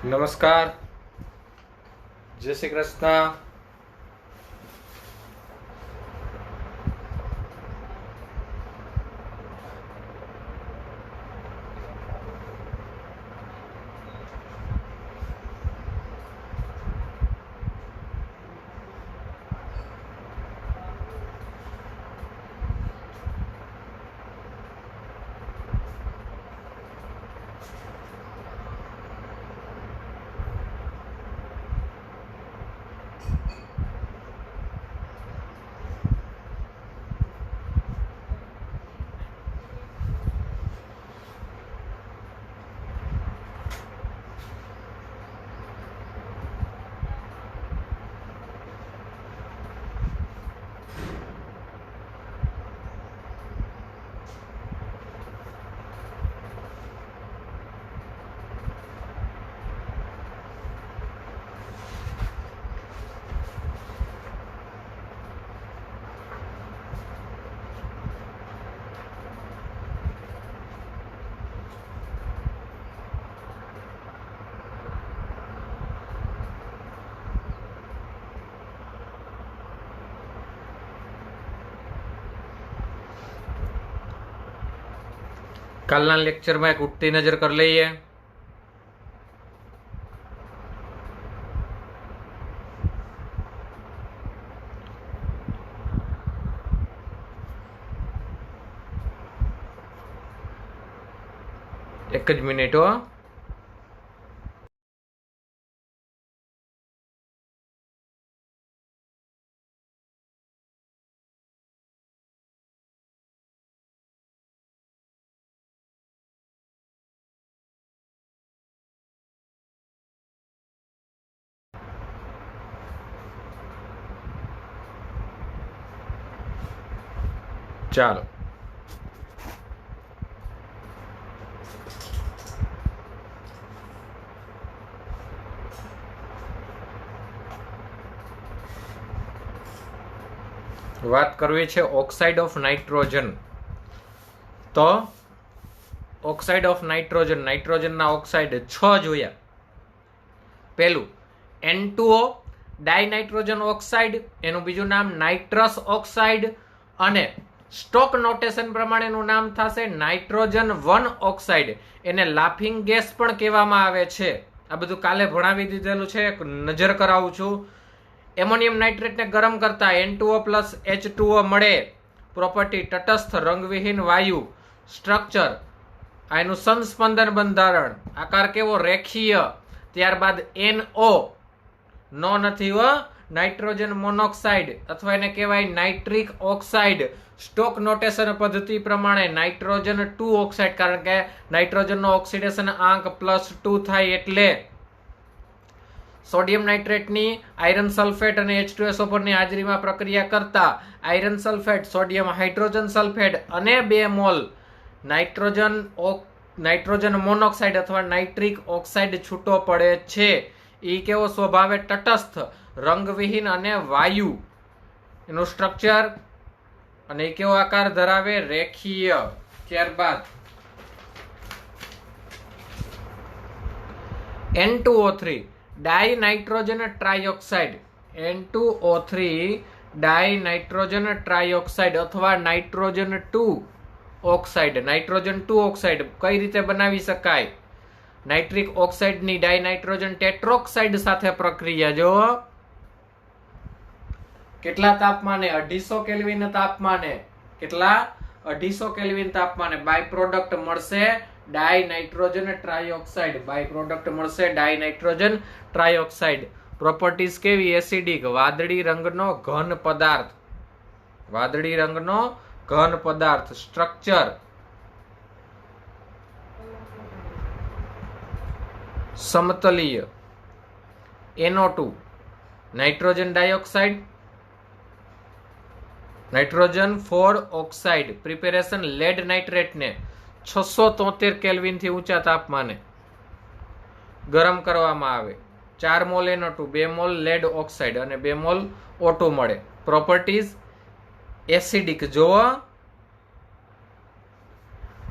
નમસ્કાર, જય શ્રી કૃષ્ણ. કાલના લેક્ચરમાં એક ઉઠતી નજર કરી લઈએ. એક જ મિનિટ હો. ચાલો, વાત કરવી છે ઓક્સાઇડ ઓફ નાઇટ્રોજન. તો ઓક્સાઇડ ઓફ નાઇટ્રોજન, નાઇટ્રોજનના ઓક્સાઇડ 6 જોયા. પહેલું N2O ડાયનાઇટ્રોજન ઓક્સાઇડ, એનું બીજું નામ નાઇટ્રસ ઓક્સાઇડ, અને સ્ટોક નોટેશન પ્રમાણેનું નામ થશે નાઇટ્રોજન 1 ઓક્સાઇડ. એને લાફિંગ ગેસ પણ કહેવામાં આવે છે. આ બધું કાલે ભણાવી દીધેલું છે, એક નજર કરાવું છું. એમોનિયમ નાઇટ્રેટને ગરમ કરતા N2O પ્લસ H2O મળે. પ્રોપર્ટી તટસ્થ રંગવિહીન વાયુ. સ્ટ્રક્ચર એનું સંસ્પંદન બંધારણ, આકાર કેવો? રેખીય. ત્યારબાદ NO નો નથી હો, નાઇટ્રોજન મોનોક્સાઇડ અથવા એને કહેવાય નાઇટ્રિક ઓક્સાઇડ. સ્ટોક નોટેશન પદ્ધતિ પ્રમાણે નાઇટ્રોજન 2 ઓક્સાઇડ, કારણ કે નાઇટ્રોજનનો ઓક્સિડેશન આંક +2 થાય એટલે. સોડિયમ નાઇટ્રેટની આયરન સલ્ફેટ અને H2SO પરની હાજરીમાં પ્રક્રિયા કરતા iron sulphate, sodium hydrogen sulphate અને 2 મોલ નાઇટ્રોજન મોનોક્સાઇડ અથવા નાઇટ્રિક ઓક્સાઇડ છૂટો પડે છે. એ કેવો સ્વભાવે? તટસ્થ, રંગવિહીન અને વાયુ. એનું સ્ટ્રક્ચર અને એ કેવો આકાર ધરાવે? રેખીય. ત્યારબાદ N2O3 ડાયનાઇટ્રોજન ટ્રાયોક્સાઇડ, N2O3 ડાયનાઇટ્રોજન ટ્રાયોક્સાઇડ અથવા નાઇટ્રોજન 2 ઓક્સાઇડ. નાઇટ્રોજન 2 ઓક્સાઇડ કઈ રીતે બનાવી શકાય? નાઇટ્રિક ઓક્સાઇડની ડાયનાઇટ્રોજન ટેટ્રોક્સાઇડ સાથે પ્રક્રિયા. જો કેટલા તાપમાને? 250 કેલ્વિન તાપમાને. કેટલા? 250 કેલ્વિન તાપમાને બાય પ્રોડક્ટ મળશે ડાયનાઇટ્રોજન ટ્રાયોક્સાઇડ. બાય પ્રોડક્ટ મળશે ડાયનાઇટ્રોજન ટ્રાયોક્સાઇડ. પ્રોપર્ટીઝ કેવી? એસિડિક, વાદળી રંગનો ઘન પદાર્થ. વાદળી રંગનો ઘન પદાર્થ. સ્ટ્રક્ચર સમતલીય. NO2 nitrogen dioxide, nitrogen 4 oxide. Preparation lead નાઇટ્રેટને 673 કેલ્વિન થી ઊંચા તાપમાને ગરમ કરવામાં આવે. 4 mall NO2, 2 mall lead oxide અને 2 મોલ O2 મળે. Properties acidic. જો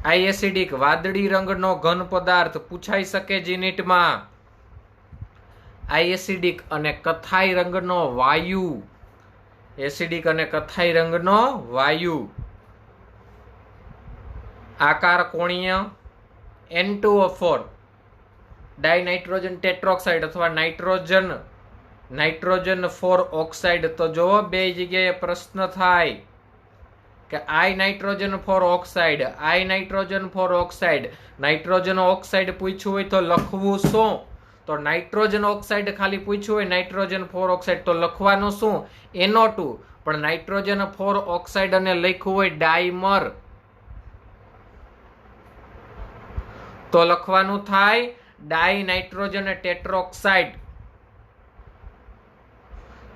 આ એસિડિક વાદળી રંગનો ઘન પદાર્થ પૂછાઈ શકે જીનીટમાં. આ એસિડિક અને કથાઈ રંગનો વાયુ, એસિડિક અને કથાઈ રંગનો વાયુ, આકાર કોણીય, N2O4 ડાયનાઇટ્રોજન ટેટ્રોક્સાઇડ અથવા નાઇટ્રોજન 4 ઓક્સાઇડ. તો જો બે જગ્યાએ પ્રશ્ન થાય કે આઈ નાઇટ્રોજન 4 ઓક્સાઇડ, આઈ નાઇટ્રોજન 4 ઓક્સાઇડ, નાઇટ્રોજન ઓક્સાઇડ પૂછ્યું હોય તો લખવું શું? તો નાઇટ્રોજન ઓક્સાઇડ ખાલી પૂછ્યું હોય નાઇટ્રોજન 4 ઓક્સાઇડ તો લખવાનું શું? NO2. પણ નાઇટ્રોજન 4 ઓક્સાઇડ અને લખ્યું હોય ડાઈમર તો લખવાનું થાય ડાઈ નાઇટ્રોજન ટેટ્રોક્સાઇડ.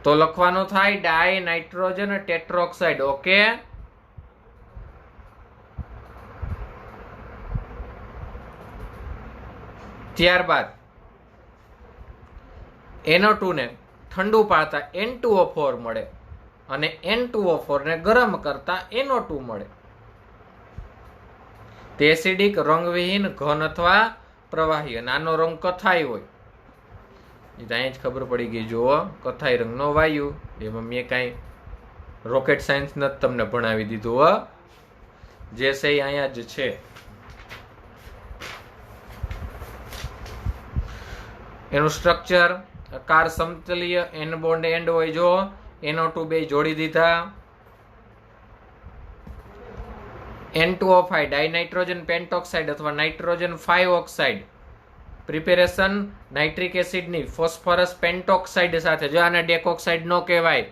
તો લખવાનું થાય ડાઈ નાઇટ્રોજન ટેટ્રોક્સાઇડ. ઓકે, ત્યારબાદ NO2 ને ઠંડુ પાડતા N2O4 મળે અને N2O4 ને ગરમ કરતા NO2 મળે. તે એસિડિક, રંગવિહીન, ઘન અથવા પ્રવાહી અને આનો રંગ કથાઈ હોય. એ તો અહીંયા જ ખબર પડી ગઈ. જુઓ, કથાઈ રંગનો વાયુ. એમાં મેં કાંઈ રોકેટ સાયન્સ નથી તમને ભણાવી દીધું. જે છે એ અહીંયા જ છે. એનું સ્ટ્રક્ચર આકાર સમતલીય, N બોન્ડ એન્ડ હોય. જો NO2 બે જોડી દીધા. N2O5 ડાયનાઇટ્રોજન પેન્ટોક્સાઇડ અથવા નાઇટ્રોજન 5 ઓક્સાઇડ. પ્રિપેરેશન નાઇટ્રિક એસિડની ફોસ્ફરસ પેન્ટોક્સાઇડ સાથે. જો આને ડેકોક્સાઇડ ન કહેવાય.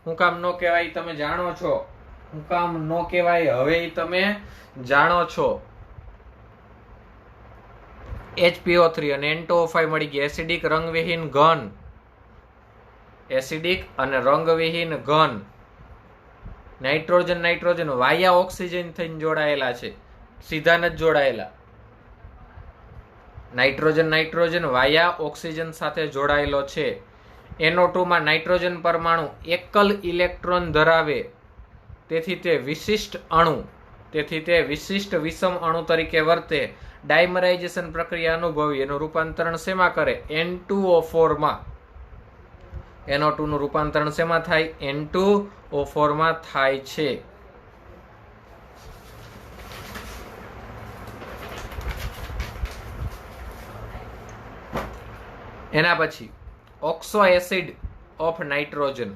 હું કામ ન કહેવાય તમે જાણો છો. હું કામ ન કહેવાય હવે તમે જાણો છો. HPO3 અને N2O5 મળી ગયા. એસિડિક, રંગવિહીન, ઘન. એસિડિક અને રંગવિહીન ઘન. નાઇટ્રોજન વાયા ઓક્સિજન થઈને જોડાયેલા છે, સીધા નથી જોડાયેલા. નાઇટ્રોજન વાયા ઓક્સિજન સાથે જોડાયેલો છે. NO2 માં નાઇટ્રોજન પરમાણુ એકલ ઇલેક્ટ્રોન ધરાવે, તેથી તે વિશિષ્ટ વિષમ અણુ તરીકે વર્તે. ડાયમરાઇઝેશન પ્રક્રિયા અનુભવી. એનું રૂપાંતરણ શેમાં કરે? N2O4 માં. NO2 નું રૂપાંતરણ શેમાં થાય? N2O4 માં થાય છે. એના પછી oxo acid of nitrogen.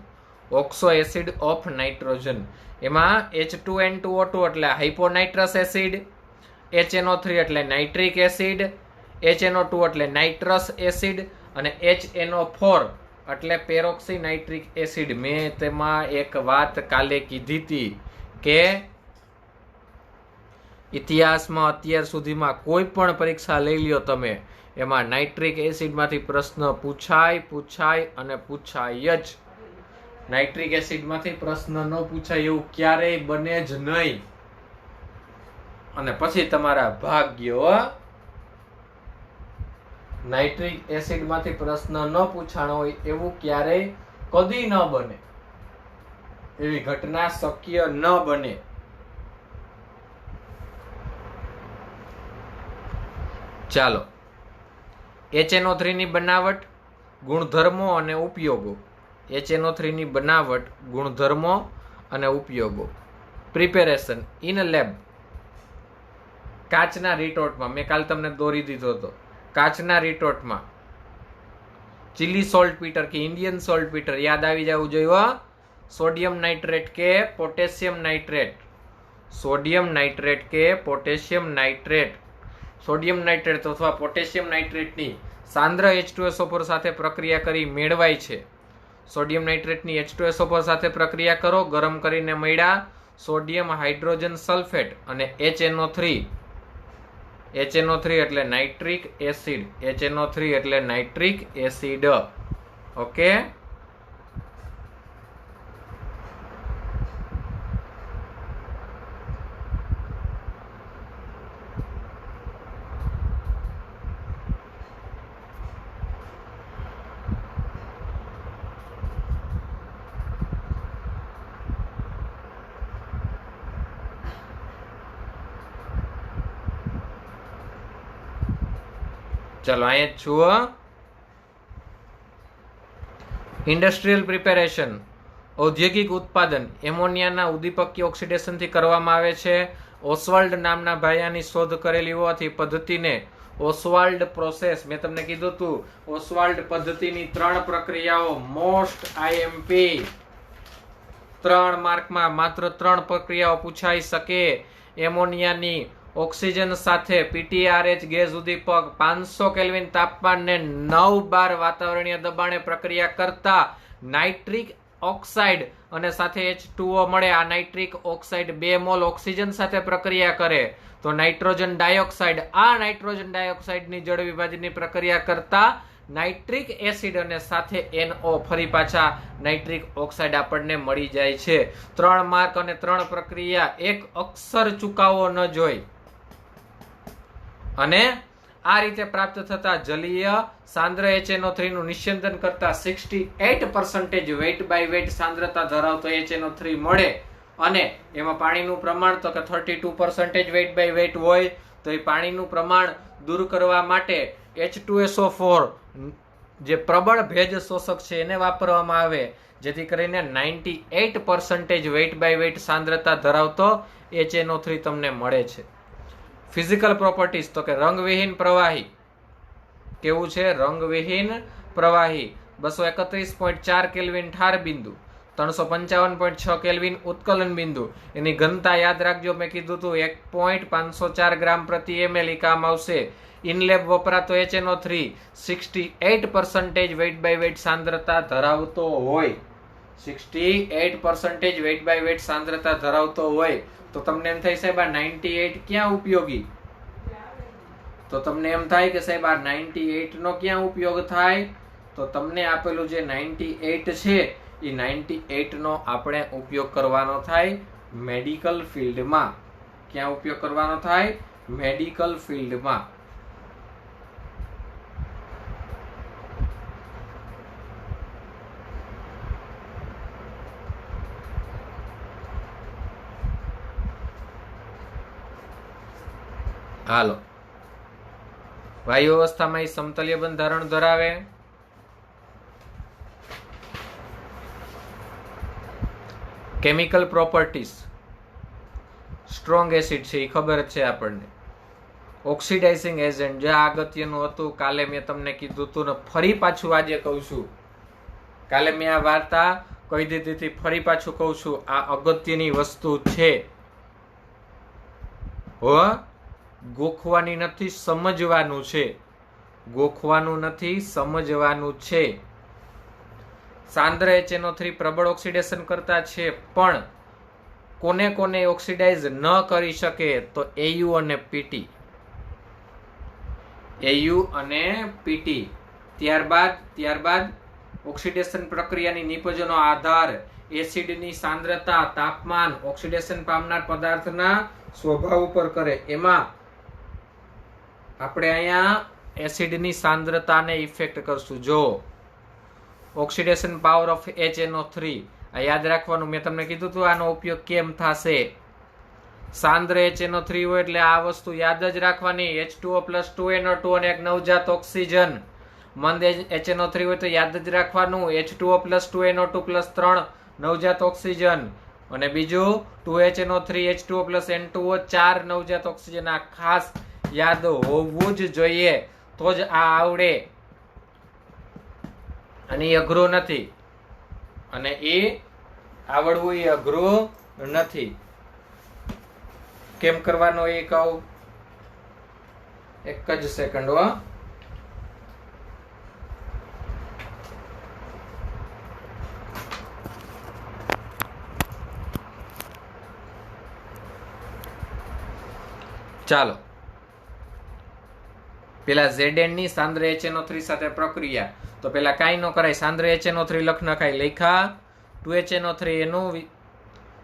Oxo acid of nitrogen એમાં H2N2O2 એટલે હાઇપોનાઇટ્રસ એસિડ, HNO3 એટલે નાઇટ્રિક એસિડ, HNO2 એટલે નાઇટ્રસ એસિડ અને HNO4 એટલે પેરોક્સીનાઇટ્રિક એસિડ. મેં તેમાં એક વાત કાલે કીધી હતી કે ઇતિહાસમાં અત્યાર સુધીમાં કોઈ પણ પરીક્ષા લઈ લ્યો તમે, એમાં નાઇટ્રિક એસિડમાંથી પ્રશ્ન પૂછાય અને પૂછાય જ. નાઇટ્રિક એસિડમાંથી પ્રશ્ન ન પૂછાય એવું ક્યારેય બને જ નહીં. અને પછી તમારા ભાગ્ય. નાઇટ્રિક એસિડમાંથી પ્રશ્ન ન પૂછાણો હોય એવું ક્યારેય કદી ન બને. એવી ઘટના શક્ય ન બને. ચાલો, HNO3 ની બનાવટ, ગુણધર્મો અને ઉપયોગો. HNO3 ની બનાવટ, ગુણધર્મો અને ઉપયોગો. Preparation in lab. કાચના રિટોર્ટમાં, મેં કાલ તમને દોરી દીધો હતો. કાચના રિટોર્ટમાં ચીલી સોલ્ટ પીટર કે ઇન્ડિયન સોલ્ટ પીટર યાદ આવી જવું જોઈએ. સોડિયમ નાઇટ્રેટ કે પોટેશિયમ નાઇટ્રેટ. સોડિયમ નાઇટ્રેટ કે પોટેશિયમ નાઇટ્રેટ. સોડિયમ નાઇટ્રેટ અથવા પોટેશિયમ નાઇટ્રેટની સાંદ્ર H2SO4 સાથે પ્રક્રિયા કરી મેળવાય છે. સોડિયમ નાઇટ્રેટની H2SO4 સાથે પ્રક્રિયા કરો, ગરમ કરીને મળ્યા સોડિયમ હાઇડ્રોજન સલ્ફેટ અને HNO3. HNO3 એટલે નાઇટ્રિક એસિડ. HNO3 એટલે નાઇટ્રિક એસિડ. ઓકે, ચલો અહીંયા જુઓ. ઇન્ડસ્ટ્રીયલ પ્રિપેરેશન, ઔદ્યોગિક ઉત્પાદન એમોનિયાના ઉદ્દીપકીય ઓક્સિડેશનથી કરવામાં આવે છે. ઓસ્વાલ્ડ નામના ભાયાની શોધ કરેલી હોવાથી પદ્ધતિને ઓસ્વાલ્ડ પ્રોસેસ, મેં તમને કીધું હતું ઓસ્વાલ્ડ પદ્ધતિની 3 પ્રક્રિયાઓ મોસ્ટ આઈએમપી 3 માર્કમાં માત્ર 3 પ્રક્રિયાઓ પૂછાઈ શકે. એમોનિયાની ઓક્સિજન સાથે પીટીઆરએચ ગેસ ઉદ્દીપક 500 કેલ્વિન તાપમાને 9 બાર વાતાવરણીય દબાણે પ્રક્રિયા કરતા નાઇટ્રિક ઓક્સાઇડ અને સાથે H2O મળે. આ નાઇટ્રિક ઓક્સાઇડ 2 મોલ ઓક્સિજન સાથે પ્રક્રિયા કરે તો નાઇટ્રોજન ડાયોક્સાઇડ, આ નાઇટ્રોજન ડાયોક્સાઇડની જળ વિભાજનની પ્રક્રિયા કરતા નાઇટ્રિક એસિડ અને સાથે NO ફરી પાછા નાઇટ્રિક ઓક્સાઇડ આપણને મળી જાય છે. 3 માર્ક અને 3 પ્રક્રિયા, એક અક્ષર ચૂકાવો ન જોઈ. અને આ રીતે પ્રાપ્ત થતા જલીય સાંદ્ર HNO3 નું નિસ્યંદન કરતા 68% વેઇટ બાય વેઇટ સાંદ્રતા ધરાવતો HNO3 મળે. અને એમાં પાણીનું પ્રમાણ તો કે 32% વેઇટ બાય વેઇટ હોય. તો એ પાણીનું પ્રમાણ દૂર કરવા માટે H2SO4 જે પ્રબળ ભેજ શોષક છે એને વાપરવામાં આવે, જેથી કરીને 98% વેઇટ બાય વેઇટ સાંદ્રતા ધરાવતો HNO3 તમને મળે છે. ફિઝિકલ પ્રોપર્ટીઝ તો કે રંગવિહીન પ્રવાહી. કેવું છે? રંગવિહીન પ્રવાહી. 231.4 કેલ્વિન ઠાર બિંદુ, 355.6 કેલ્વિન ઉત્કલન બિંદુ. એની ઘનતા યાદ રાખજો, મેં કીધું હતું 1.504 ગ્રામ પ્રતિ ml કામ આવશે. ઇનલેબ વપરાતો HNO3 68% વેઇટ બાય વેઇટ સાંદ્રતા ધરાવતો હોય. 68% વેઇટ બાય વેઇટ સાંદ્રતા ધરાવતો હોય. તો તમને એમ થાય સાહેબ આ 98 ક્યાં ઉપયોગી? તો તમને એમ થાય કે સાહેબ આ 98 નો ક્યાં ઉપયોગ થાય? તો તમને આપેલું જે 98 છે એ 98 નો આપણે ઉપયોગ કરવાનો થાય મેડિકલ ફિલ્ડમાં. ક્યાં ઉપયોગ કરવાનો થાય? મેડિકલ ફિલ્ડમાં. હાલો, વાયુ અવસ્થામાં સમતલીય બંધારણ ધરાવે. કેમિકલ પ્રોપર્ટીઝ, સ્ટ્રોંગ એસિડ છે એ ખબર જ છે આપણને. ઓક્સિડાઇઝિંગ એજન્ટ, જે અગત્યનું હતું, કાલે મેં તમને કીધું હતું ને ફરી પાછું આજે કહું છું. કાલે મેં આ વાર્તા કહી દીધી હતી, ફરી પાછું કહું છું, આ અગત્યની વસ્તુ છે. હો, ગોખવાની નથી, સમજવાનું છે. ગોખવાનું નથી, સમજવાનું છે. સાંદ્ર HNO3 પ્રબળ ઓક્સિડેશન કરતા છે, પણ કોને કોને ઓક્સિડાઇઝ ન કરી શકે? તો AU અને PT. AU અને PT. ત્યારબાદ ઓક્સિડેશન પ્રક્રિયાની નિપજનો આધાર, એસિડની સાંદ્રતા, તાપમાન, ઓક્સિડેશન પામનાર પદાર્થના સ્વભાવ ઉપર કરે. એમાં આપણે અહીંયા એસિડની સાંદ્રતાને ઇફેક્ટ કરશું. જો ઓક્સિડેશન પાવર ઓફ HNO3 આ યાદ રાખવાનું, મેં તમને કીધું હતું આનો ઉપયોગ કેમ થશે. સાંદ્ર HNO3 હોય એટલે આ વસ્તુ યાદ જ રાખવાની. H2O + 2NO2 અને એક નવજાત ઓક્સિજન. મંદ HNO3 હોય તો યાદ જ રાખવાનું H2O + 2NO2 + 3 નવજાત ઓક્સિજન. અને બીજું 2HNO3 H2O + N2O 4 નવજાત ઓક્સિજન. આ ખાસ યાદ હોવું જ જોઈએ, તો જ આ આવડે. અને એ અઘરું નથી, અને એ આવડવું એ અઘરું નથી. કેમ કરવાનો એ કહું, એક જ સેકન્ડ હો. ચાલો, પેલા Zn ની સાંદ્ર HNO3 સાથે પ્રક્રિયા. તો પેલા કાંઈ ન કરાય, સાંદ્ર HNO3 લખ નખાય. લેખા 2HNO3 એનું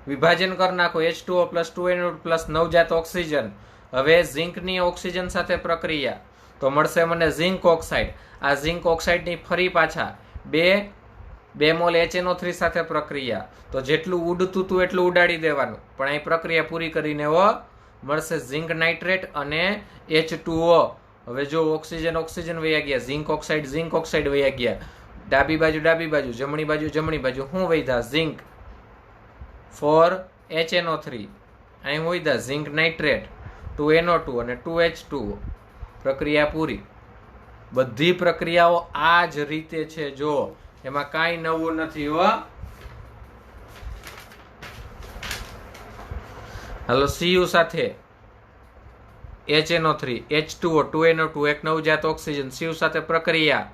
વિભાજન કરી નાખો, H2O + 2NO2 + નવજાત ઓક્સિજન. હવે ઝિંકની ઓક્સિજન સાથે પ્રક્રિયા, તો મળશે મને ઝિંક ઓક્સાઇડ. આ ઝિંક ઓક્સાઇડની ફરી પાછા 2 મોલ HNO3 સાથે પ્રક્રિયા. તો જેટલું ઉડતું હતું એટલું ઉડાડી દેવાનું, પણ અહીં પ્રક્રિયા પૂરી કરીને મળશે ઝિંક નાઇટ્રેટ અને H2O. હવે જો ઓક્સિજન વયા ગયા, ઝિંક ઓક્સાઇડ વયા ગયા. ડાબી બાજુ જમણી બાજુ શું વધ્યા? Zinc 4HNO3. અહીં વધ્યા ઝિંક નાઇટ્રેટ 2NO2 અને 2H2O. પ્રક્રિયા પૂરી. બધી પ્રક્રિયાઓ આ જ રીતે છે. જો એમાં કાંઈ નવું નથી હો. હાલો, Cu સાથે HNO3 H2O 2NO2 એક નવજાત ઓક્સિજન. Cu સાથે પ્રક્રિયા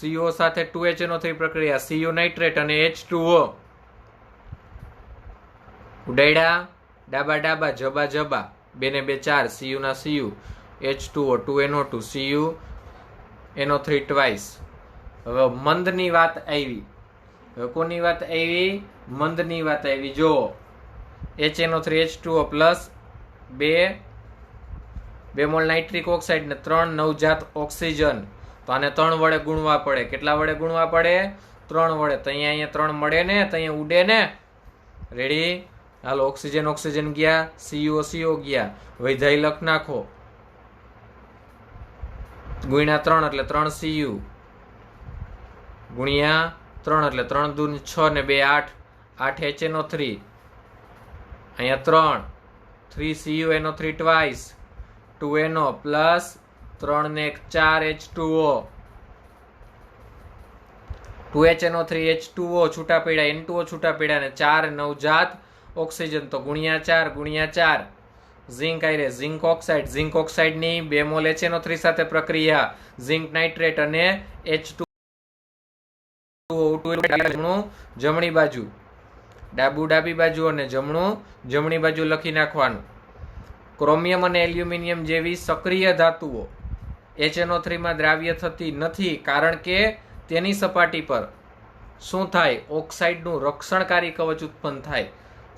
CO સાથે 2HNO3 પ્રક્રિયા Cu નાઇટ્રેટ અને H2O. ઉડાડ્યા ડાબા જબા 2 ને 2 4 Cu ના Cu H2O 2NO2 Cu NO3 twice. હવે મંદની વાત આવી. હવે કોની વાત આવી? મંદની વાત આવી. જો HNO3 H2O plus 2 mall nitric oxide ને 3 નવજાત ઓક્સિજન. તો આને 3 વડે ગુણવા પડે. કેટલા વડે ગુણવા પડે? 3 વડે. તો અહીંયા 3 મળે ને, તો અહીંયા ઉડે ને. રેડી? હાલો, ઓક્સિજન ગયા, CO ગયા. વૈધાઈ લખ નાખો. ગુણ્યા 3 એટલે 3 Cu ગુણ્યા 3 એટલે 3 દૂ 6 ને 2 8 8 HNO3. અહીંયા 3 CuNO3 ટ્વાઇસ 2NO પ્લસ 3 ને 4 H2O 2HNO3 H2O છૂટા પડ્યા, N2O છૂટા પડ્યા ને 4 નવજાત ઓક્સિજન. તો ગુણ્યા 4 ઝિંક આયરે ઝિંક ઓક્સાઇડ ની 2 મોલ HNO3 સાથે પ્રક્રિયા ઝિંક નાઇટ્રેટ અને H2O. જમણી બાજુ ડાબી બાજુ અને જમણી બાજુ લખી નાખવાનું. ક્રોમિયમ અને એલ્યુમિનિયમ જેવી સક્રિય ધાતુઓ HNO3 માં દ્રાવ્ય થતી નથી, કારણ કે તેની સપાટી પર શું થાય? ઓક્સાઇડનું રક્ષણકારી કવચ ઉત્પન્ન થાય.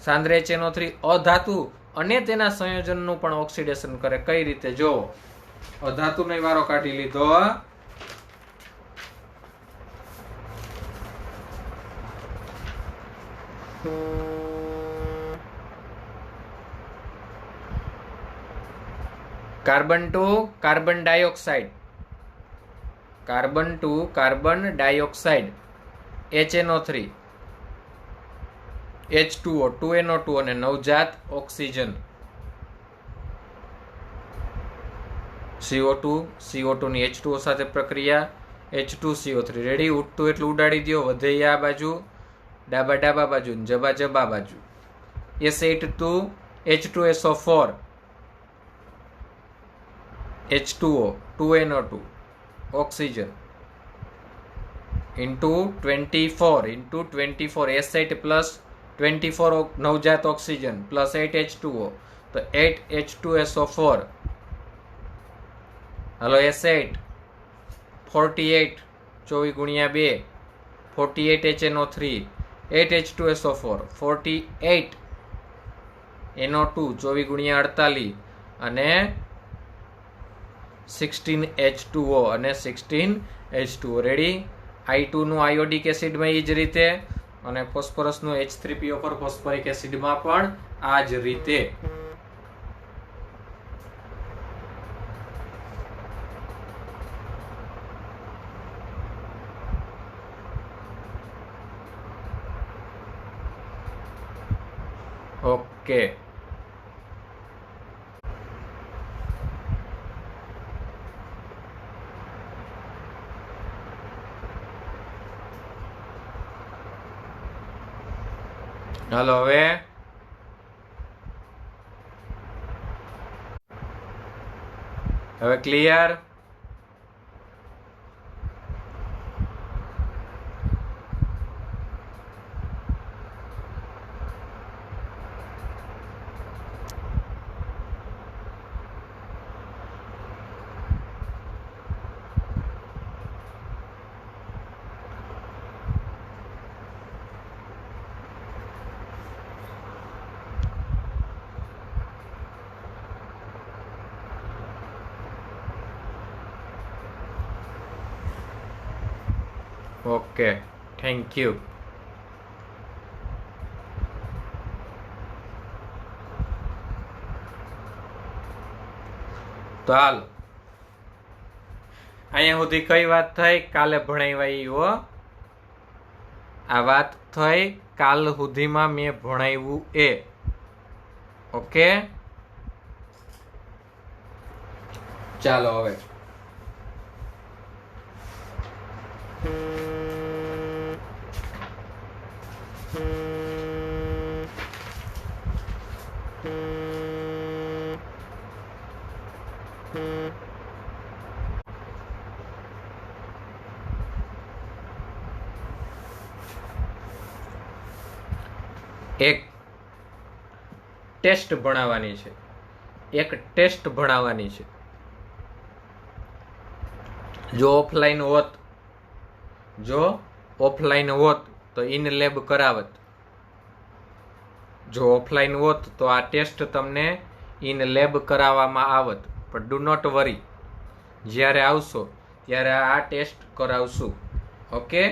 સાંદ્ર HNO3 અધાતુ અને તેના સંયોજનનું પણ ઓક્સિડેશન કરે. કઈ રીતે? જો અધાતુનો વારો કાઢી લીધો. Carbon two carbon dioxide HNO3 H2O 2NO2 અને નવજાત ઓક્સિજન CO2 ની H2O સાથે પ્રક્રિયા H2CO3. રેડી? ઉડતું એટલું ઉડાડી દો. વધે આ બાજુ ડાબા બાજુ જબા બાજુ. S82 H2SO4 H2O 2NO2 oxygen into 24 S8 plus 24 નવજાત ઓક્સિજન પ્લસ 8 H2O. તો 8 H2SO4. હાલો, S8 48 24 ગુણ્યા 2 48 HNO3 8 H2SO4 48 NO2 24 ગુણ્યા 48 અને 16 H2O અને 16 H2O. રેડી? I2 નું આયોડિક એસિડમાં એ જ રીતે અને ફોસ્ફરસ નું H3PO4 ફોસ્ફરિક એસિડમાં પણ આ જ રીતે. ઓકે. હાલો, હવે ક્લિયર? Okay, thank you. તો હાલ અહીંયા સુધી કઈ વાત થઈ? કાલે ભણાવ્યા હો. આ વાત થઈ કાલ સુધીમાં મેં ભણાવ્યું એ. ઓકે, ચાલો હવે એક ટેસ્ટ ભણાવવાની છે. એક ટેસ્ટ ભણાવવાની છે. જો ઓફલાઈન હોત તો ઇન લેબ કરાવત. જો ઓફલાઈન હોત તો આ ટેસ્ટ તમને ઇન લેબ કરાવવામાં આવત. પણ ડુ નોટ વરી, જ્યારે આવશો ત્યારે આ ટેસ્ટ કરાવશું. ઓકે,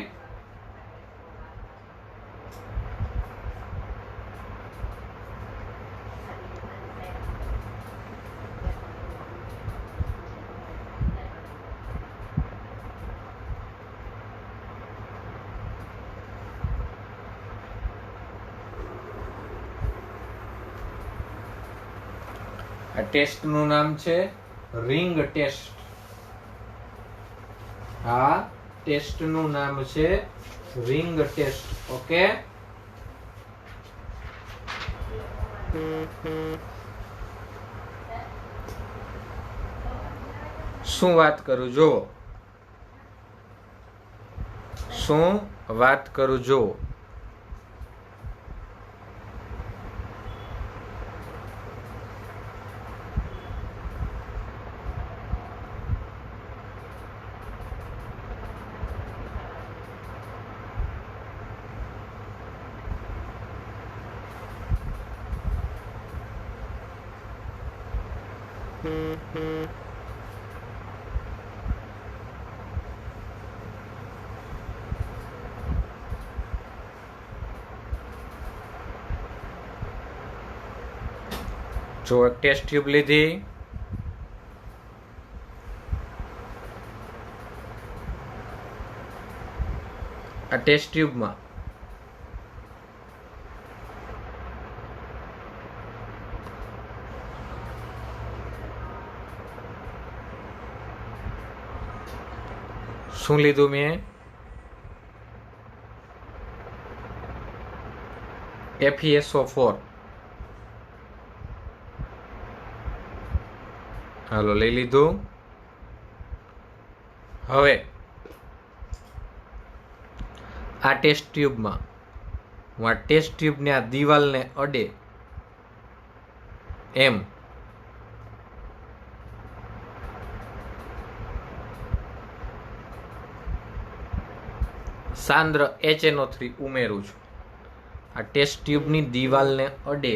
આ ટેસ્ટનું નામ છે રિંગ ટેસ્ટ. આ ટેસ્ટનું નામ છે રિંગ ટેસ્ટ. ઓકે, શું વાત કરું જો? શું વાત કરું જો? જો એક ટેસ્ટ ટ્યુબ લીધી, આ ટેસ્ટ ટ્યુબમાં શું લીધું મેં? FeSO4. હાલો, લઈ લીધું. હવે આ ટેસ્ટ ટ્યુબમાં હું આ ટેસ્ટ ટ્યુબને આ દિવાલને અડે એમ સાંદ્ર HNO3 ઉમેરું છું. આ ટેસ્ટ ટ્યુબની દિવાલને અડે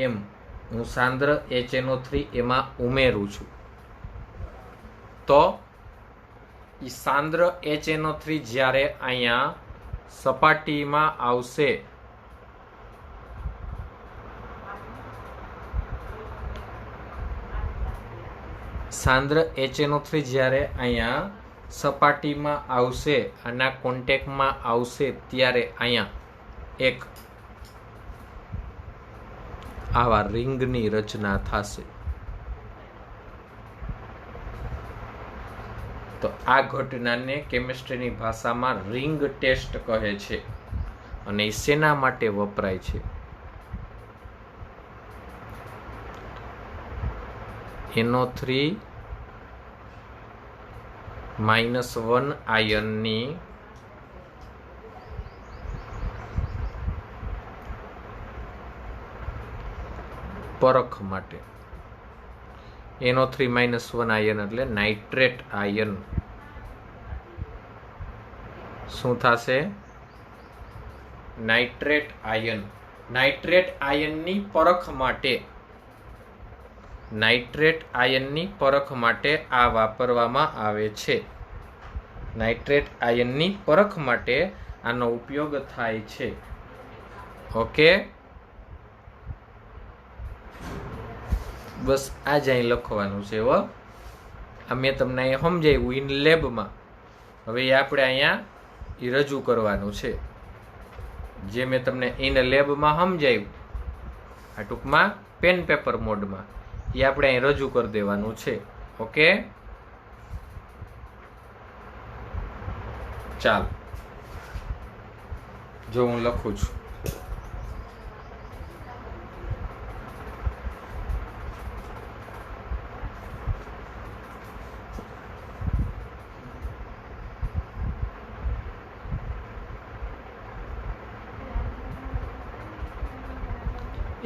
એમ હું સાંદ્ર HNO3 એમાં ઉમેરું છું. તો એ સાંદ્ર HNO3 જ્યારે અહીંયા સપાટીમાં આવશે, સાંદ્ર HNO3 જ્યારે અહીંયા સપાટીમાં આવશે, આના કોન્ટેક્ટમાં આવશે, ત્યારે અહીંયા એક આવા રિંગની રચના થશે. તો આ ઘટનાને કેમિસ્ટ્રીની ભાષામાં રિંગ ટેસ્ટ કહે છે. અને એ શેના માટે વપરાય છે? NO3 -1 આયનની પરખ માટે. NO3 -1 આયન એટલે નાઇટ્રેટ આયન. શું થશે? Nitrate ion. નાઇટ્રેટ આયનની પરખ માટે, નાઇટ્રેટ આયનની પરખ માટે આ વાપરવામાં આવે છે. નાઇટ્રેટ આયનની પરખ માટે આનો ઉપયોગ થાય છે. ઓકે, બસ આ જ અહીં લખવાનું છે. આ મેં તમને અહીંયા સમજાવ્યું ઇન લેબમાં. હવે એ આપણે અહીંયા એ રજૂ કરવાનું છે. જે મેં તમને ઇન લેબમાં સમજાવ્યું આ ટૂંકમાં પેન પેપર મોડમાં, એ આપણે અહીં રજૂ કરી દેવાનું છે. ઓકે, ચાલો જો હું લખું છું.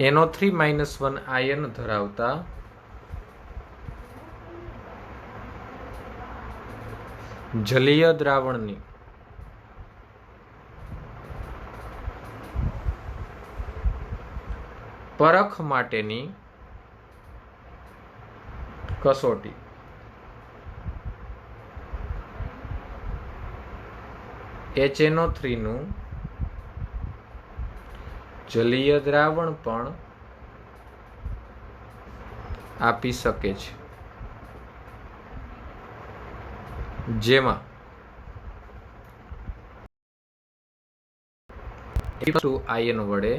NO3-1 આયન ધરાવતા જલીય દ્રાવણની પરખ માટેની કસોટી. HNO3 નું જલીય દ્રાવણ પણ આપી શકે છે, જેમાં આયન વડે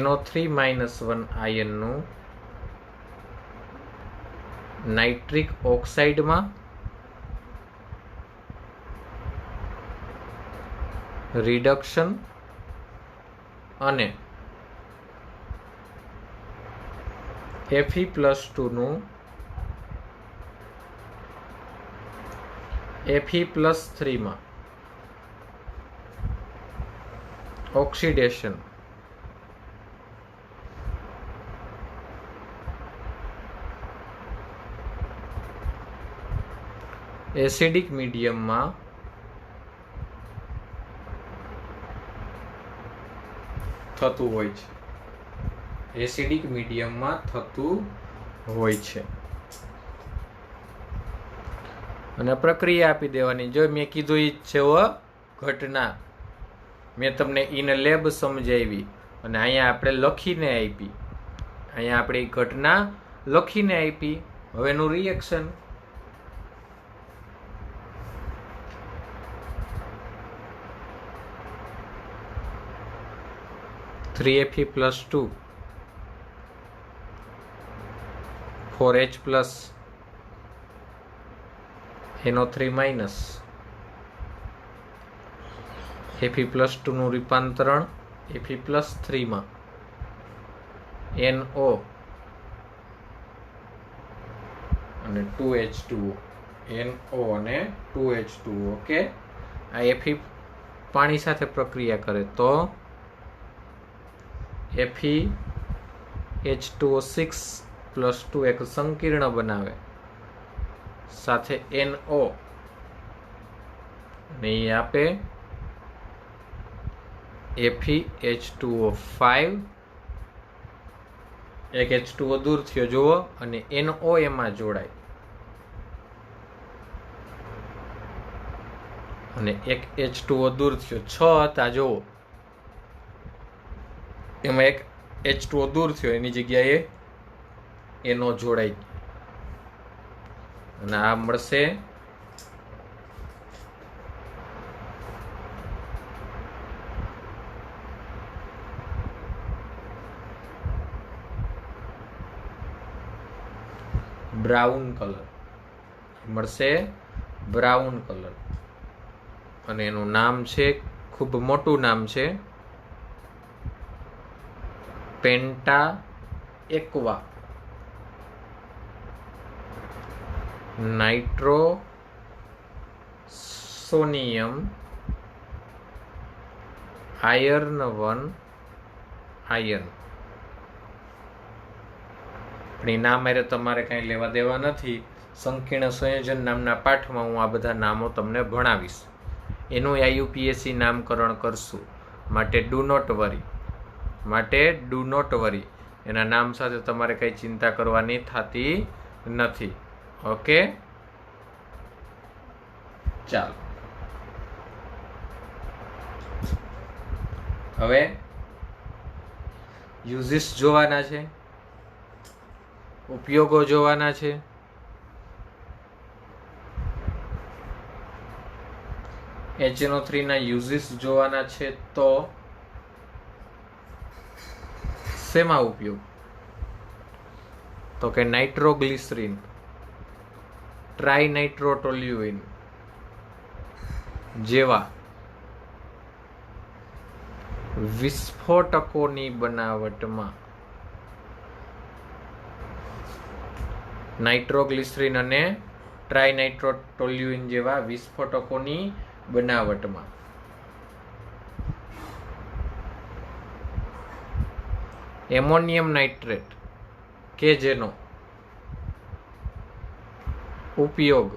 NO3-1 આયનનું નાઇટ્રિક ઓક્સાઇડમાં રિડક્શન અને Fe+2 નું Fe+3 માં ઓક્સિડેશન એસિડિક મીડિયમમાં થતું હોય છે. એસિડિક મીડિયમમાં થતું હોય છે અને પ્રક્રિયા આપી દેવાની. જો મેં કીધું એ છે ઘટના, મેં તમને ઇન લેબ સમજાવી અને અહીંયા આપણે લખીને આપી. અહીંયા આપણે ઘટના લખીને આપી. હવેનું reaction (3Fe+2) 4H+ NO3- Fe+2 નું રૂપાંતરણ Fe+3 માં NO અને 2H2O, NO અને 2H2O. ઓકે, આ Fe પાણી સાથે પ્રક્રિયા કરે તો FeH2O6+2 એક સંકીર્ણ બનાવે સાથે NO અને એ આપે FeH2O5. એક H2O દૂર થયો જુઓ અને NO એમાં જોડાય અને એક H2O દૂર થયો. 6 હતા જુઓ, એમાં એક H2O દૂર થયો, એની જગ્યાએ NO જોડાય અને આ મળશે બ્રાઉન કલર. મળશે બ્રાઉન કલર અને એનું નામ છે, ખૂબ મોટું નામ છે, પેન્ટા એક્વા નાઇટ્રોસોનિયમ આયર્ન 1 આયર્ન. પણ એ નામ અરે તમારે કાંઈ લેવા દેવા નથી. સંકીર્ણ સંયોજન નામના પાઠમાં હું આ બધા નામો તમને ભણાવીશ. એનું IUPAC નામકરણ કરશું. માટે ડુ નોટ વરી. એના નામ સાથે તમારે કંઈ ચિંતા કરવાની થતી નથી. ઓકે, ચાલો હવે યુઝિસ જોવાના છે. ઉપયોગો જોવાના છે. HNO3 ના યુઝિસ જોવાના છે. તો શેમાં ઉપયોગ? તો કે નાઇટ્રોગ્લિસરીન, ટ્રાઇનાઇટ્રોટોલ્યુઇન જેવા વિસ્ફોટકોની બનાવટમાં નાઇટ્રોગ્લિસરીન અને ટ્રાઇનાઇટ્રોટોલ્યુઇન જેવા વિસ્ફોટકોની બનાવટમાં એમોનિયમ નાઇટ્રેટ કે જેનો ઉપયોગ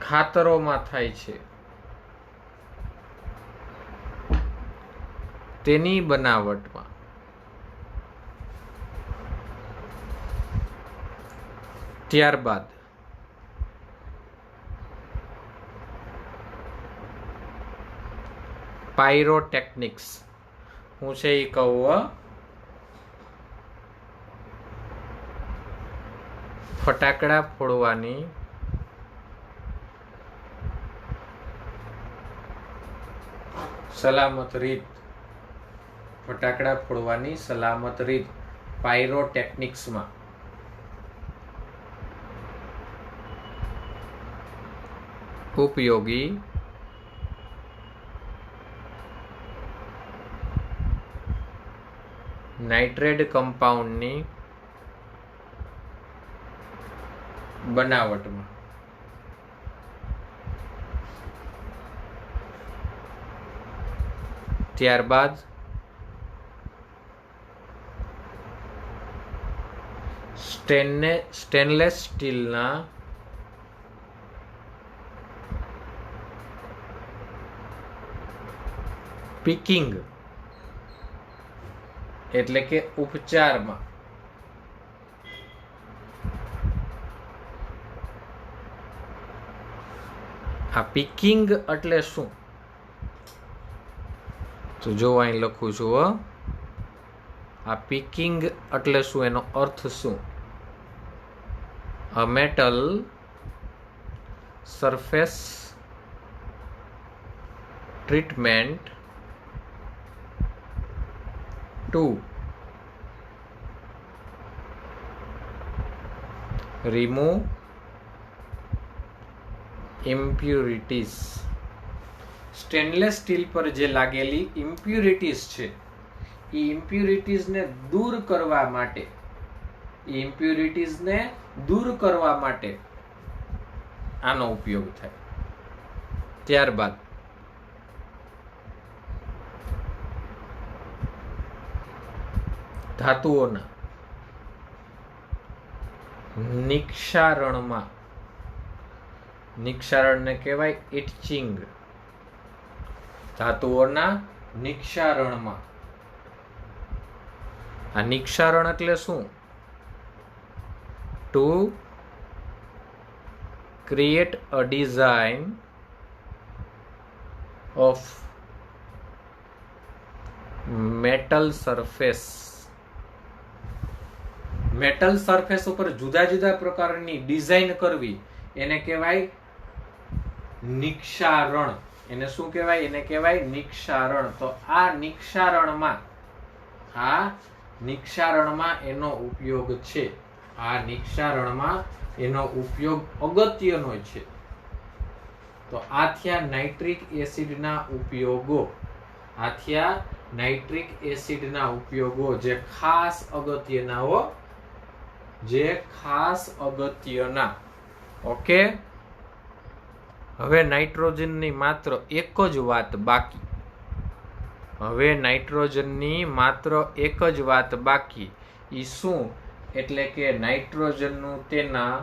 ખાતરોમાં થાય છે તેની બનાવટમાં ત્યારબાદ પાયરોટેકનિક્સ હું છે એ કહું, ફટાકડા ફોડવાની સલામત રીત, ફટાકડા ફોડવાની સલામત રીત પાયરોટેકનિક્સમાં ઉપયોગી નાઇટ્રેટ કમ્પાઉન્ડની બનાવટમાં ત્યારબાદ સ્ટેનલેસ સ્ટીલના પીકિંગ એટલે કે ઉપચારમાં આ પીકિંગ એટલે શું? તો જો અહીં લખું છું, આ પીકિંગ એટલે શું, એનો અર્થ શું? A metal surface treatment to remove impurities. Stainless steel પર જે લાગેલી ઇમ્પ્યુરિટીઝ છે એ ઇમ્પ્યુરિટીઝને દૂર કરવા માટે આનો ઉપયોગ થાય. ત્યારબાદ ધાતુઓના નિક્ષારણને કહેવાય ઇચિંગ. ધાતુઓના નિક્ષારણમાં, આ નિક્ષારણ એટલે શું? To create a design of metal surface. Metal surface ઉપર જુદા જુદા પ્રકારની ડિઝાઇન કરવી એને કહેવાય નિક્ષારણ. એને શું કહેવાય? એને કહેવાય નિક્ષારણ. તો આ નિક્ષારણમાં એનો ઉપયોગ છે. આ નિક્ષારણમાં એનો ઉપયોગ અગત્યનો છે. તો આ થયા નાઇટ્રિક એસિડના ઉપયોગો. જે ખાસ અગત્યના. ઓકે, હવે નાઇટ્રોજનની માત્ર એક જ વાત બાકી. ઈ શું? એટલે કે નાઇટ્રોજનનું તેના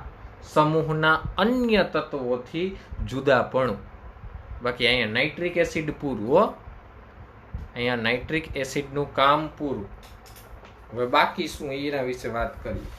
સમૂહના અન્ય તત્વોથી જુદાપણું. બાકી અહીંયા નાઇટ્રિક એસિડ પૂરું. અહીંયા નાઇટ્રિક એસિડનું કામ પૂરું. હવે બાકી શું એના વિશે વાત કરીએ.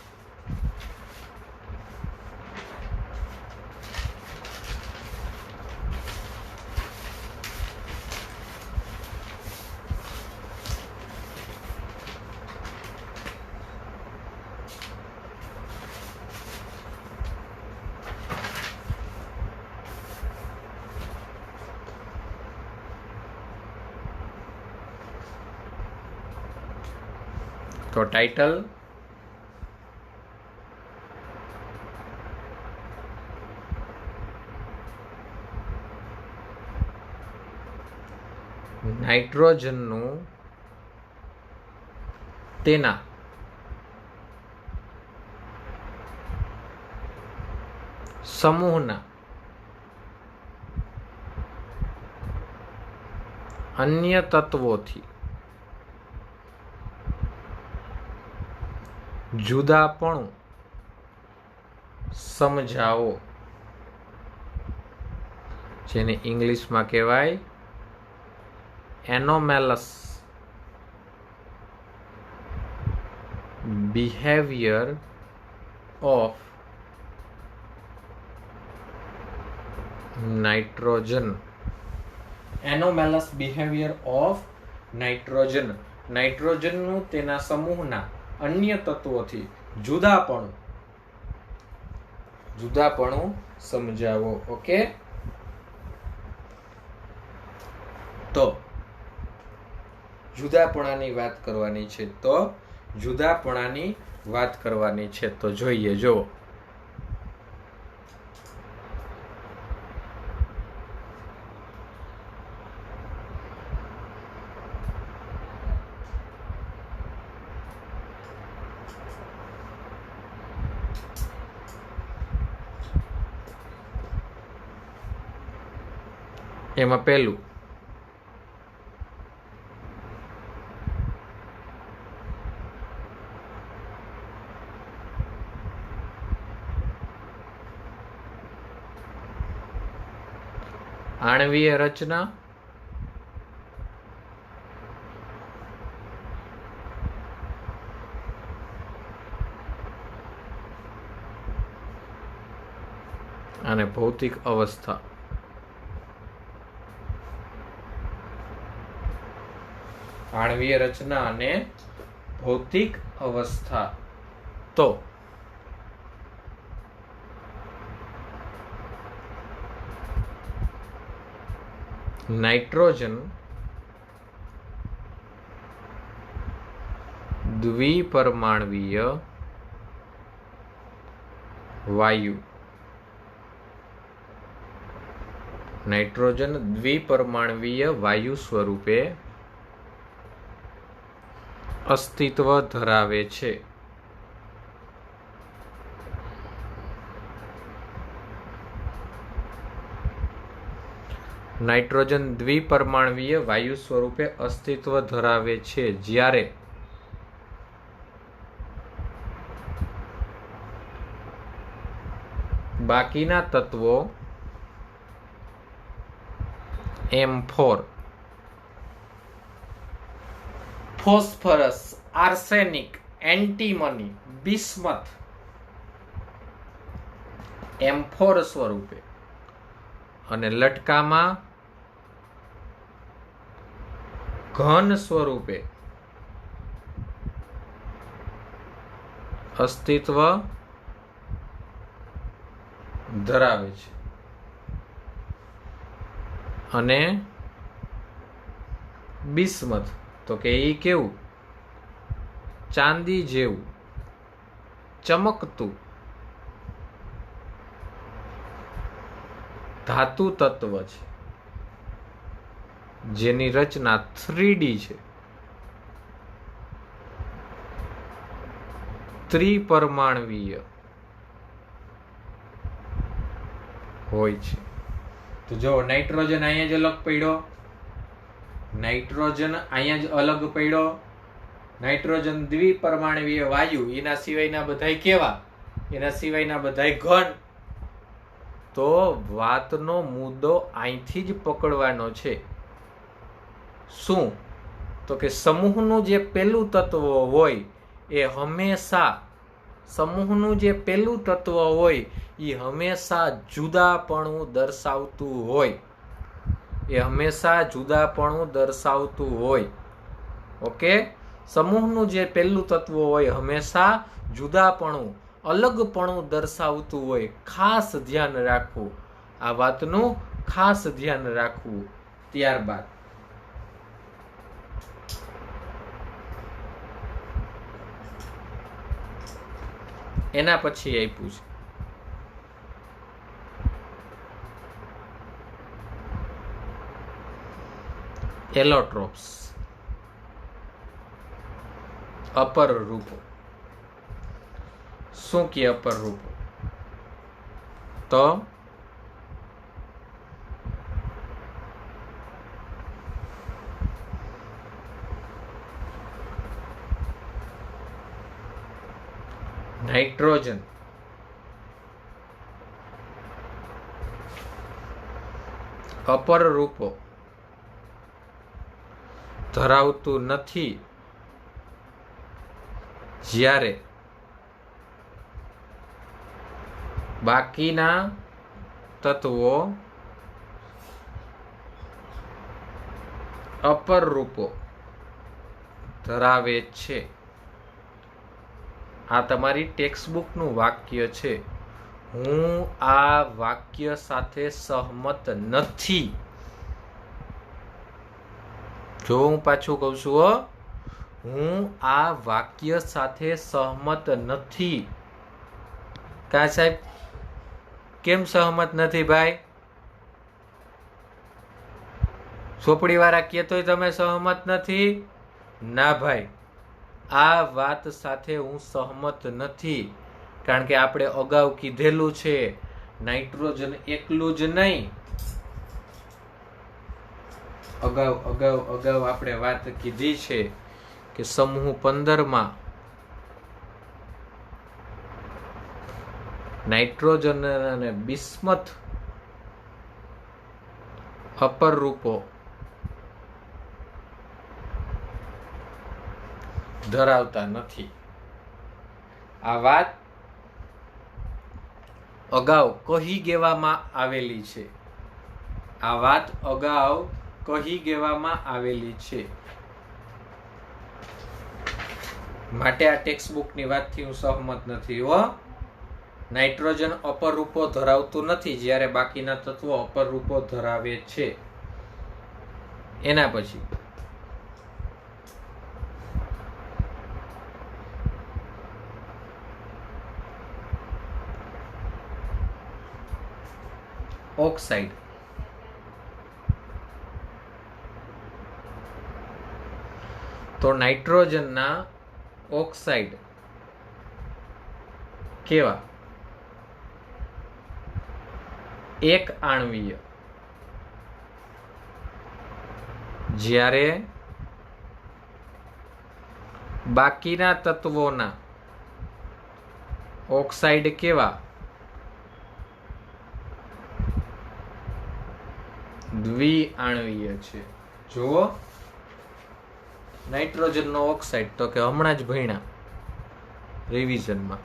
તો ટાઇટલ નાઇટ્રોજનનું તેના સમૂહના અન્ય તત્વોથી જુદાપણું સમજાવો, જેને ઇંગ્લિશમાં કહેવાય anomalous behaviour of nitrogen. Anomalous behaviour of nitrogen. નાઇટ્રોજનનું તેના સમૂહના અન્ય તત્વોથી જુદાપણું સમજાવો. ઓકે, તો જુદાપણાની વાત કરવાની છે. તો જુદાપણાની વાત કરવાની છે. તો જોઈએ, જો એમાં પહેલું આણ્વીય રચના અને ભૌતિક અવસ્થા. આણ્વીય રચના અને ભૌતિક અવસ્થા. તો નાઇટ્રોજન દ્વિપરમાણવીય વાયુ. નાઇટ્રોજન દ્વિપરમાણવીય વાયુ સ્વરૂપે અસ્તિત્વ ધરાવે છે. નાઇટ્રોજન દ્વિપરમાણવીય વાયુ સ્વરૂપે અસ્તિત્વ ધરાવે છે જ્યારે બાકીના તત્વો M4 phosphorus, arsenic, antimony, bismuth M4 સ્વરૂપે અને લટકામાં ઘન સ્વરૂપે અસ્તિત્વ ધરાવે છે. અને બિસ્મથ તો કે એ કેવું? ચાંદી જેવું ચમકતું ધાતુ તત્વ છે, જેની રચના 3D છે, ત્રિપરમાણવીય હોય છે. તો જો નાઇટ્રોજન અહીંયા જ અલગ પડ્યો, નાઇટ્રોજન અહીંયા જ અલગ પડ્યો. નાઇટ્રોજન દ્વિપરમાણવીય વાયુ, એના સિવાયના બધાય કેવા? એના સિવાયના બધાય ઘન. તો વાતનો મુદ્દો અહીંથી જ પકડવાનો છે. શું? તો કે સમૂહનું જે પહેલું તત્વ હોય એ હંમેશા સમૂહનું જે પહેલું તત્વ હોય એ હંમેશા જુદાપણું દર્શાવતું હોય. એ હંમેશા જુદાપણું દર્શાવતું હોય. ઓકે, સમૂહનું જે પહેલું તત્વ હોય હંમેશા જુદાપણું, અલગપણું દર્શાવતું હોય. ખાસ ધ્યાન રાખવું, આ વાતનું ખાસ ધ્યાન રાખવું. ત્યારબાદ એના પછી આપ્યું છે એલોટ્રોપ્સ, અપર રૂપો. શું કે અપર રૂપો? તો નાઇટ્રોજન અપર રૂપો ધરાવતું નથી જ્યારે બાકીના તત્વો અપર રૂપો ધરાવે છે. આ તમારી ટેક્સ્ટબુકનું વાક્ય છે. હું આ વાક્ય સાથે સહમત નથી. જો હું પાછું કહું છું, હું આ વાક્ય સાથે સહમત નથી. કા સાહેબ, કેમ સહમત નથી ભાઈ? ચોપડી વાળા કહેતોય તમે સહમત નથી? ના ભાઈ, આ વાત સાથે હું સહમત નથી. કારણ કે આપણે અગાઉ કીધેલું છે, નાઇટ્રોજન એકલું જ નહીં. અગાઉ આપણે વાત કીધી છે કે સમૂહ 15 નાઇટ્રોજન અને બિસ્મથ અપર રૂપો ધરાવતા નથી. આ વાત અગાઉ કહી દેવામાં આવેલી છે. આ વાત અગાઉ કહી દેવામાં આવેલી છે. માટે આ ટેક્સ્ટબુકની વાતથી હું સહમત નથી. નાઇટ્રોજન અપર રૂપો ધરાવતું નથી જ્યારે બાકીના તત્વો અપર રૂપો ધરાવે છે. એના પછી ઓક્સાઇડ. તો નાઇટ્રોજનના ઓક્સાઇડ કેવા? એક આણ્વીય. જ્યારે બાકીના તત્વોના ઓક્સાઇડ કેવા? દ્વિઆણ્વીય છે. જુઓ, નાઇટ્રોજનનો ઓક્સાઇડ તો કે હમણાં જ ભણ્યા રિવિઝનમાં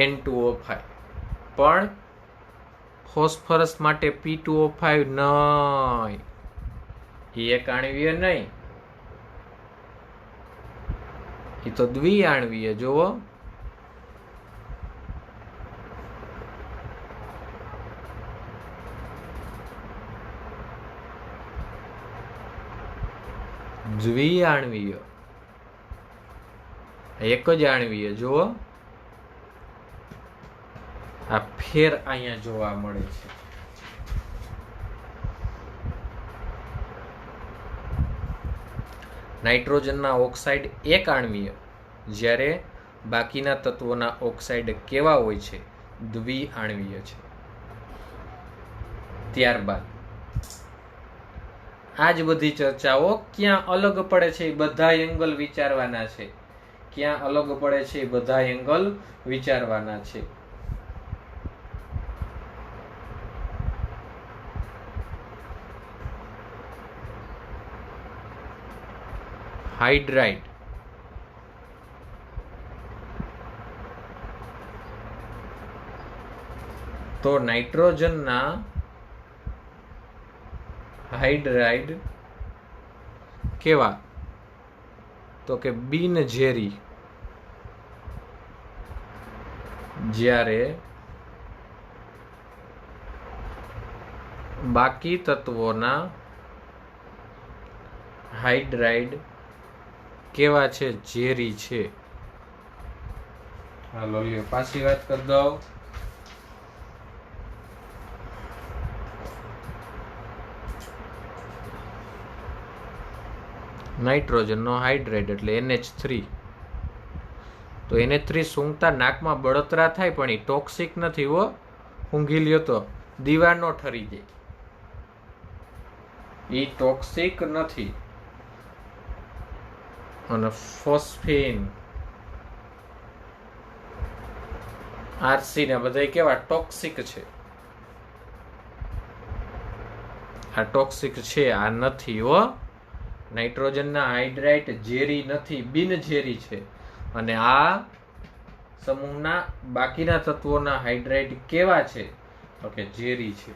N2O5, પણ ફોસ્ફરસ માટે P2O5 નહીં, એ એક આણ્વીય નહીં, એ તો દ્વિઆણ્વીય. જુઓ, દ્વિઆણ્વીય, એક જ આણ્વીય. જુઓ, આ ફેર અહીંયા જોવા મળે છે. નાઇટ્રોજનના ઓક્સાઇડ એક આણ્વીય, જ્યારે બાકીના તત્વોના ઓક્સાઇડ કેવા હોય છે? દ્વિઆણ્વીય છે. ત્યારબાદ આ જ બધી ચર્ચાઓ ક્યાં અલગ પડે છે એ બધા એંગલ વિચારવાના છે. ક્યાં અલગ પડે છે એ બધા એંગલ વિચારવાના છે. હાઇડ્રાઇડ તો નાઇટ્રોજનના હાઇડ્રાઇડ કેવા? તો કે બિનઝેરી. જ્યારે બાકી તત્વોના હાઇડ્રાઇડ કેવા છે? ઝેરી છે. હાલો લ્યો પાછી વાત કરી દઉં. નાઇટ્રોજનનો હાઇડ્રેટ એટલે NH3. તો NH3 સૂંઘતા નાકમાં બળતરા થાય પણ એ ટોક્સિક નથી હો. ઊંઘી લ્યો તો દીવા નો ઠરી જાય, એ ટોક્સિક નથી. અને ફોસ્ફીન, આરસી ને બધા કેવા ટોક્સિક છે. આ ટોક્સિક છે, આ નથી હો. નાઇટ્રોજનના હાઇડ્રેટ ઝેરી નથી, બિનઝેરી છે. અને આ સમૂહના બાકીના તત્વોના હાઇડ્રેટ કેવા છે? તો કે ઝેરી છે.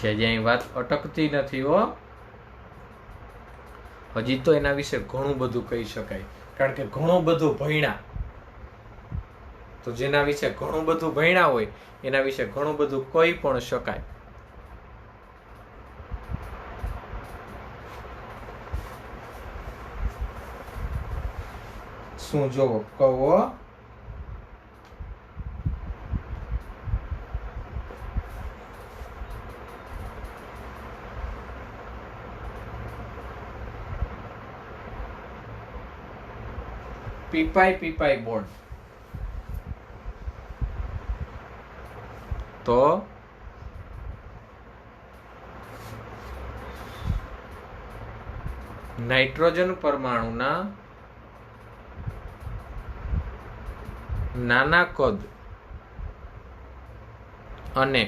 અહીં વાત અટકતી નથી હો. હજી તો એના વિશે ઘણું બધું કહી શકાય, કારણ કે ઘણું બધું ભણ્યા. તો જેના વિશે ઘણું બધું ભણ્યા હોય એના વિશે ઘણું બધું કહી પણ શકાય. શું જોવો કહો? પીપાઈ બોન્ડ. તો નાઇટ્રોજન પરમાણુના નાના કદ અને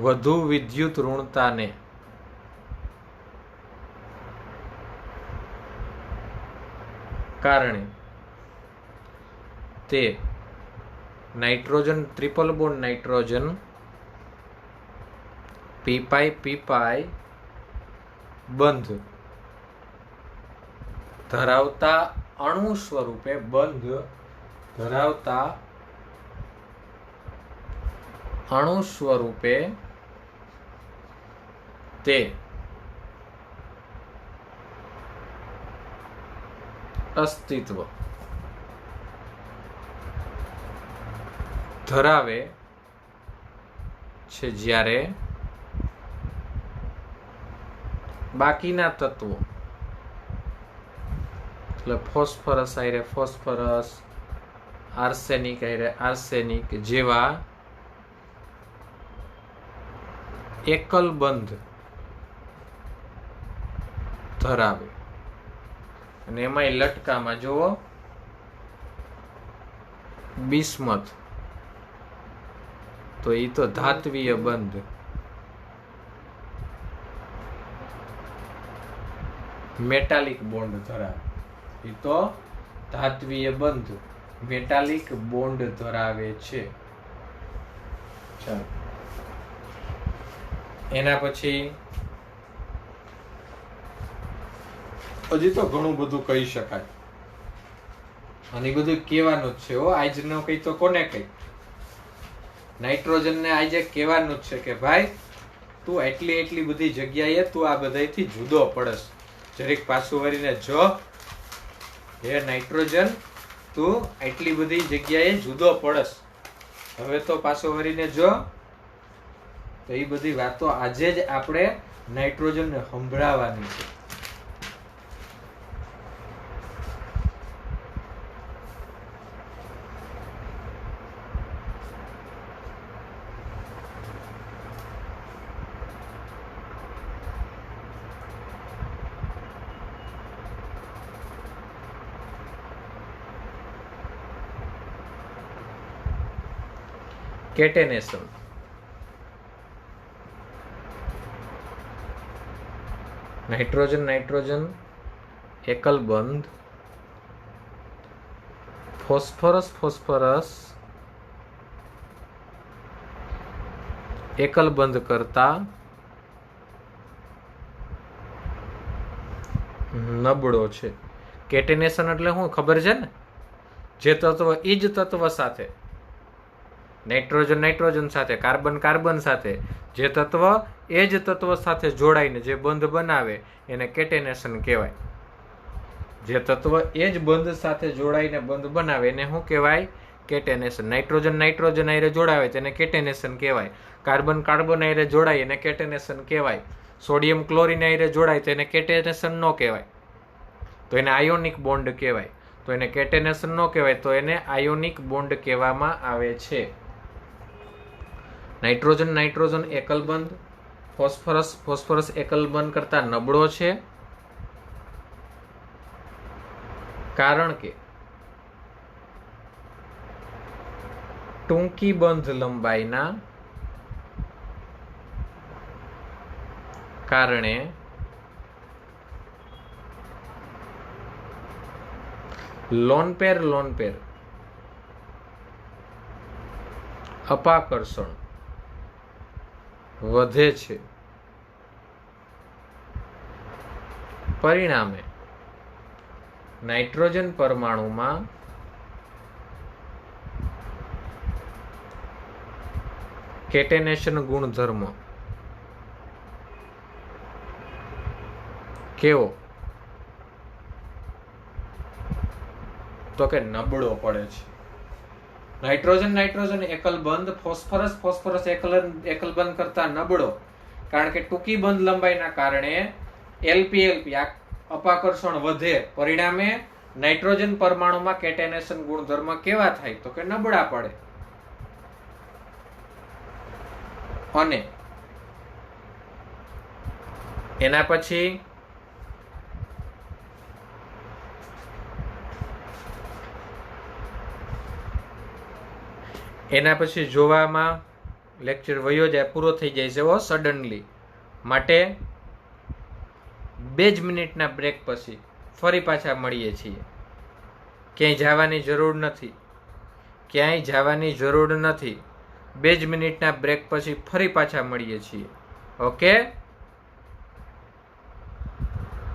વધુ વિદ્યુત ઋણતાને કારણે તે નાઇટ્રોજન ટ્રિપલ બોન્ડ નાઇટ્રોજન પીપાઈ બંધ ધરાવતા અણુ સ્વરૂપે તે અસ્તિત્વ ધરાવે છે જ્યારે બાકીના તત્વો એટલે ફોસ્ફરસ આયરે ફોસ્ફરસ, આર્સેનિક આયરે આર્સેનિક જેવા એકલ બંધ ધરાવે. અને એમાંય લટકામાં જુઓ બિસ્મથ, તો એ તો ધાત્વીય બંધ. મેટાલિક બોન્ડ ધરાવે, એ તો ધાત્વીય બંધ મેટાલિક બોન્ડ ધરાવે છે. ચાલો એના પછી હજી તો ઘણું બધું કહી શકાય, અને બધું કહેવાનું જ છે હો. આજનો કઈ તો કોને કઈ નાઇટ્રોજન ને આજે કહેવાનું જ છે કે ભાઈ તું એટલી બધી જગ્યાએ તું આ બધાથી જુદો પડસ. જરીક પાછું વળીને જો, હે નાઇટ્રોજન તું એટલી બધી જગ્યાએ જુદો પડસ. હવે તો પાછું વળીને જો. તો એ બધી વાતો આજે જ આપણે નાઇટ્રોજન ને સંભળાવવાની છે. કેટેનેશન. નાઇટ્રોજન એકલ બંધ, ફોસ્ફરસ એકલ બંધ કરતા નબળો છે. કેટેનેશન એટલે શું ખબર છે ને? જે તત્વ એ જ તત્વ સાથે નાઇટ્રોજન સાથે, કાર્બન સાથે, જે તત્વ એ જ તત્વ સાથે જોડાઈને જે બંધ બનાવે એને કેટેનેશન કહેવાય. જે તત્વ એ જ બંધ સાથે જોડાઈને બંધ બનાવે એને શું કહેવાય? કેટેનેશન. નાઇટ્રોજન નાઇટ્રોજન હારે જોડાવે તેને કેટેનેશન કહેવાય. કાર્બન કાર્બન હારે જોડાય એને કેટેનેશન કહેવાય. સોડિયમ ક્લોરીન હારે જોડાય તેને કેટેનેશન ન કહેવાય, તો એને આયોનિક બોન્ડ કહેવાય. તો એને કેટેનેશન ન કહેવાય, તો એને આયોનિક બોન્ડ કહેવામાં આવે છે. નાઇટ્રોજન નાઇટ્રોજન એકલ બંધ, ફોસ્ફરસ ફોસ્ફરસ એકલ બંધ કરતા નબળો છે, કારણ કે ટૂંકી બંધ લંબાઈના કારણે લોન પેર અપાકર્ષણ વધે છે. પરિણામે નાઇટ્રોજન પરમાણુમાં કેટેનેશન ગુણધર્મ કેવો? તો કે નબળો પડે છે. નાઇટ્રોજન નાઇટ્રોજન એકલ બંધ, ફોસ્ફરસ ફોસ્ફરસ એકલ બંધ કરતા નબળો, કારણ કે ટૂંકી બંધ લંબાઈના કારણે એલપી અપાકર્ષણ વધે. પરિણામે નાઇટ્રોજન પરમાણુમાં કેટેનેશન ગુણધર્મ કેવા થાય? તો કે નબળા પડે. અને એના પછી જોવામાં લેક્ચર વયો જાય, પૂરો થઈ જાય છે સડનલી. માટે 2 જ મિનિટના બ્રેક પછી ફરી પાછા મળીએ છીએ. ક્યાંય જવાની જરૂર નથી. 2 જ મિનિટના બ્રેક પછી ફરી પાછા મળીએ છીએ. ઓકે.